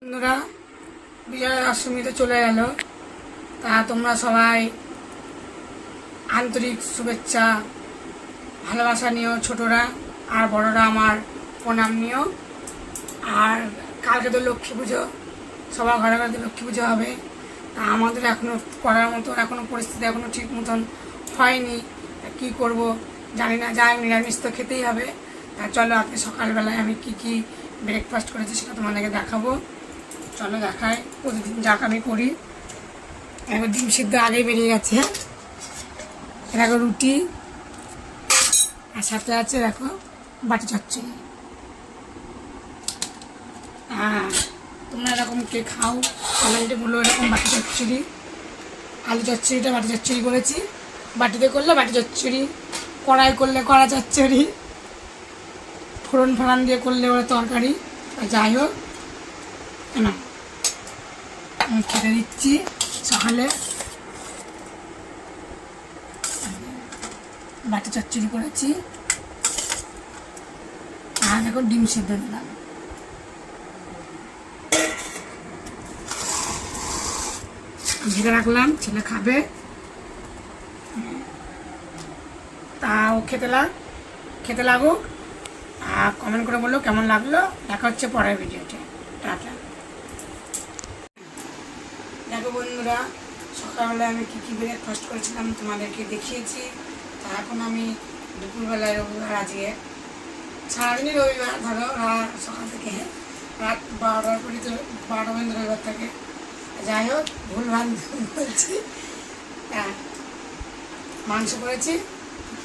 বন্ধুরা, বিজয়া দশমীতে চলে গেল। তা তোমরা সবাই আন্তরিক শুভেচ্ছা ভালোবাসা নিও, ছোটরা আর বড়রা আমার প্রণাম নিও। আর কালকে তো লক্ষ্মী পুজো, সবার ঘরে ঘরে লক্ষ্মী পুজো হবে। তা আমাদের এখনও করার মতো এখনও পরিস্থিতি এখনও ঠিক মতন হয়নি। কি করব জানি না, যাই নিরামিষ তো খেতেই হবে। তা চলো আজকে সকালবেলায় আমি কি ব্রেকফাস্ট করেছি সেটা তোমাদেরকে দেখাবো। চলো দেখাই, প্রতিদিন যাক আমি করি। এখন ডিম সিদ্ধ আগে বেরিয়ে গেছে, দেখো রুটি, আর সাথে আছে দেখো বাটি চচ্চড়ি। হ্যাঁ, তোমরা এরকম কে খাও কমেন্টে বলো। এরকম বাটি চচ্চড়ি, আলু চচ্চড়িটা বাটি চচ্চড়ি করেছি। বাটিতে করলে বাটি চচ্চড়ি, কড়াই করলে কড়া চচ্চড়ি, ফোড়ন ফাড়ান দিয়ে করলে ওরা তরকারি। যাই হোক না, খেতে দিচ্ছি সকালে। বাটি চচ্চড়ি করেছি, আর দেখো ডিম সিদ্ধ দিলাম। ভেজে রাখলাম, ছেলে খাবে। তাও খেতে লাগুক, আর কমেন্ট করে বললো কেমন লাগলো। দেখা হচ্ছে পরের ভিডিওতে। টাটা। দেখো বন্ধুরা, সকালবেলায় আমি কী ব্রেকফাস্ট করেছিলাম তোমাদেরকে দেখিয়েছি। তা এখন আমি দুপুরবেলায়, রবিবার আজকে, সারাদিনই রবিবার, ধরো সকাল থেকে রাত 12টার পর্যন্ত, 12টা পর্যন্ত রবিবার থাকে। যাই হোক, ভুলভাল বলছি। হ্যাঁ, মাংস করেছি,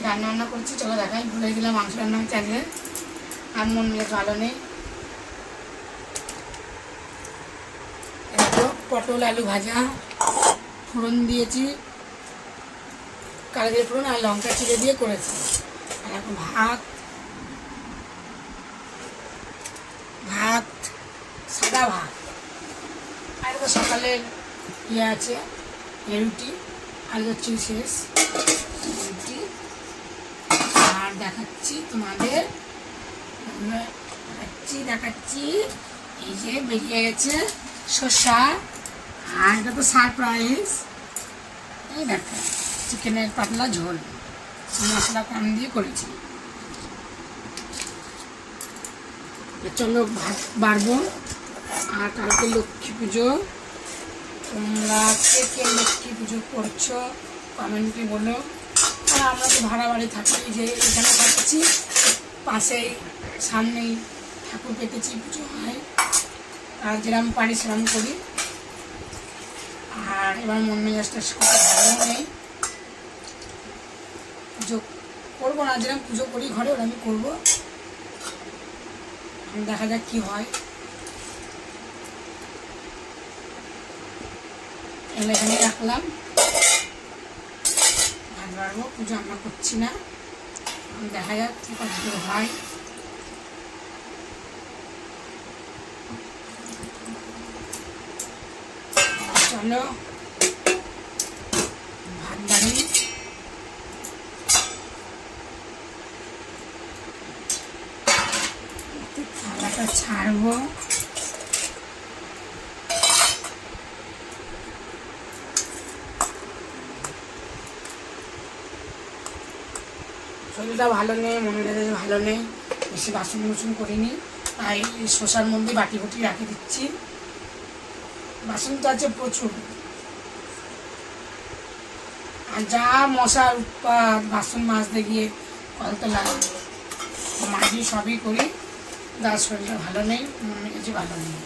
রান্না করছি, চলো দেখাই। ভুলে গেলাম মাংস রান্না হচ্ছে আজকে, আর মন মেজাজ ভালো নেই। পটল আলু ভাজা, ফোড়ন দিয়েছি, কালো দিয়ে ফোড়ন আর লঙ্কা চিড়ে দিয়ে করেছি। আর এখন ভাত, সাদা ভাত। আর তো সকালের ইয়ে আছে, রুটি, আলু চিড় শেষ রুটি। আর দেখাচ্ছি তোমাদের, দেখাচ্ছি এই যে বেরিয়ে গেছে শসা। আর এটা তো সারপ্রাইজ, এই দেখো চিকেনের পাতলা ঝোল, মশলা কম দিয়ে করেছি। চলো ভাত বাড়বো। আর কালকে লক্ষ্মী পুজো, তোমরা কে লক্ষ্মী পুজো করছো কমেন্টে বলো। আর আমরা তো ভাড়া বাড়ি থাকি, যে এখানে থাকছি, পাশেই সামনেই ঠাকুর পেতেছি, পুজো হয়। আর যেরকম পারি সেরকম করি। আর এবার মন মেজাজটা ভালো নেই, পুজো করবো না, যেরকম পুজো করি ঘরে ওরা আমি করবো। দেখা যাক কি হয়। এখানে রাখলাম, ভাত বাড়বো, পুজো আমরা করছি না। দেখা যাক কি কতদূর হয়। চলো ভাত বাড়ি। থালাটা ছাড়বো। শরীরটা ভালো নেই, মনে মেজাজ ভালো নেই, বেশি বাসন করিনি। তাই শসার মধ্যে বাটি বুটি রাখে দিচ্ছি। বাসন তো আছে প্রচুর, আর যা মশার উৎপাত, বাসন মাজতে গিয়ে কল তো লাগে। মাঝি সবই করি, যার শরীরটা ভালো নেই, মন মেজাজ ভালো নেই।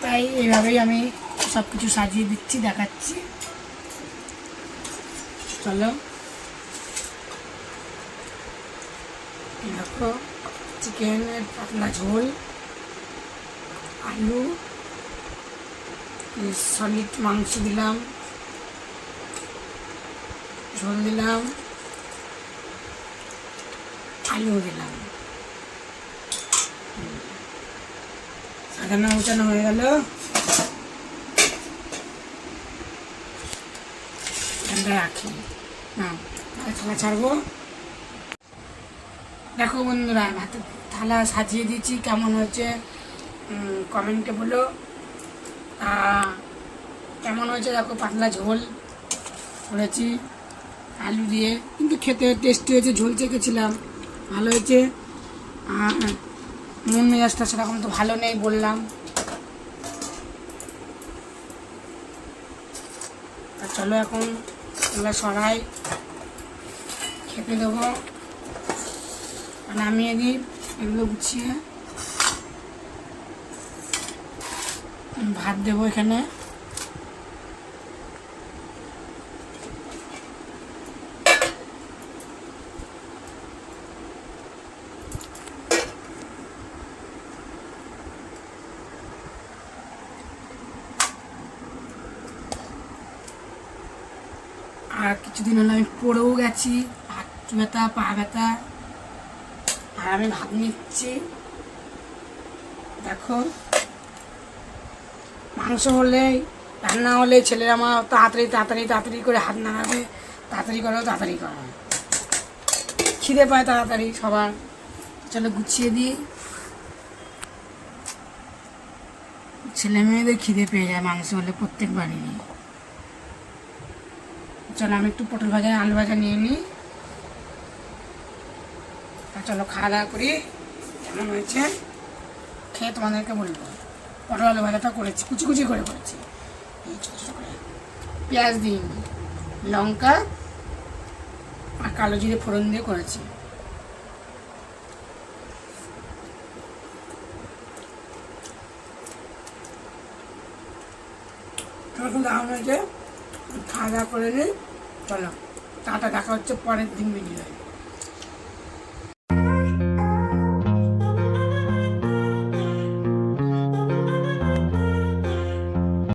তাই এইভাবেই আমি সব কিছু সাজিয়ে দিচ্ছি, দেখাচ্ছি। চলো দেখো, চিকেনের পাতলা ঝোল, আলু, সলিড মাংস দিলাম, ঝোল দিলাম, আলু দিলাম। সাজানো গোছানো হয়ে গেল। রাখি না, থালা ছাড়বো। দেখো বন্ধুরা, ভাতের থালা সাজিয়ে দিচ্ছি, কেমন হয়েছে কমেন্টে বলো। কেমন হয়েছে দেখো, পাতলা ঝোল করেছি আলু দিয়ে, কিন্তু খেতে টেস্টি হয়েছে, ঝোল চেখেছিলাম, ভালো হয়েছে। আর মন মেজাজটা সেরকম তো ভালো নেই বললাম। আর চলো এখন আমরা সরাই খেতে দেবো, নামিয়ে দিই এগুলো গুছিয়ে। ভাত দেবো এখানে, আর কিছুদিন হলো আমি পড়েও গেছি, হাত ব্যথা পা ব্যথা, আর আমি ভাত নিচ্ছি। দেখো মাংস হলে রান্না হলে ছেলেরা আমার তাড়াতাড়ি তাড়াতাড়ি তাড়াতাড়ি করে হাত নাড়াবে, তাড়াতাড়ি করো তাড়াতাড়ি করো, খিদে পায় তাড়াতাড়ি সবার। চলো গুছিয়ে দিই, ছেলে মেয়েদের খিদে পেয়ে যায় মাংস হলে প্রত্যেকবারই। চলো আমি একটু পটল ভাজা আলু ভাজা নিয়ে নিই, চলো খাওয়া দাওয়া করি। কেমন হয়েছে খেয়ে তোমাদেরকে বলবো। পটল আলু ভাজাটা করেছি, কুচি কুচি করে করেছি, এই ছোটো ছোটো করে, পেঁয়াজ দিই, লঙ্কা আর কালো জিরে ফোড়ন দিয়ে করেছি। এখন দারুণ হয়েছে, খাওয়া দাওয়া করে নিই। চলো টাটা, দেখা হচ্ছে পরের দিন ভিডিও।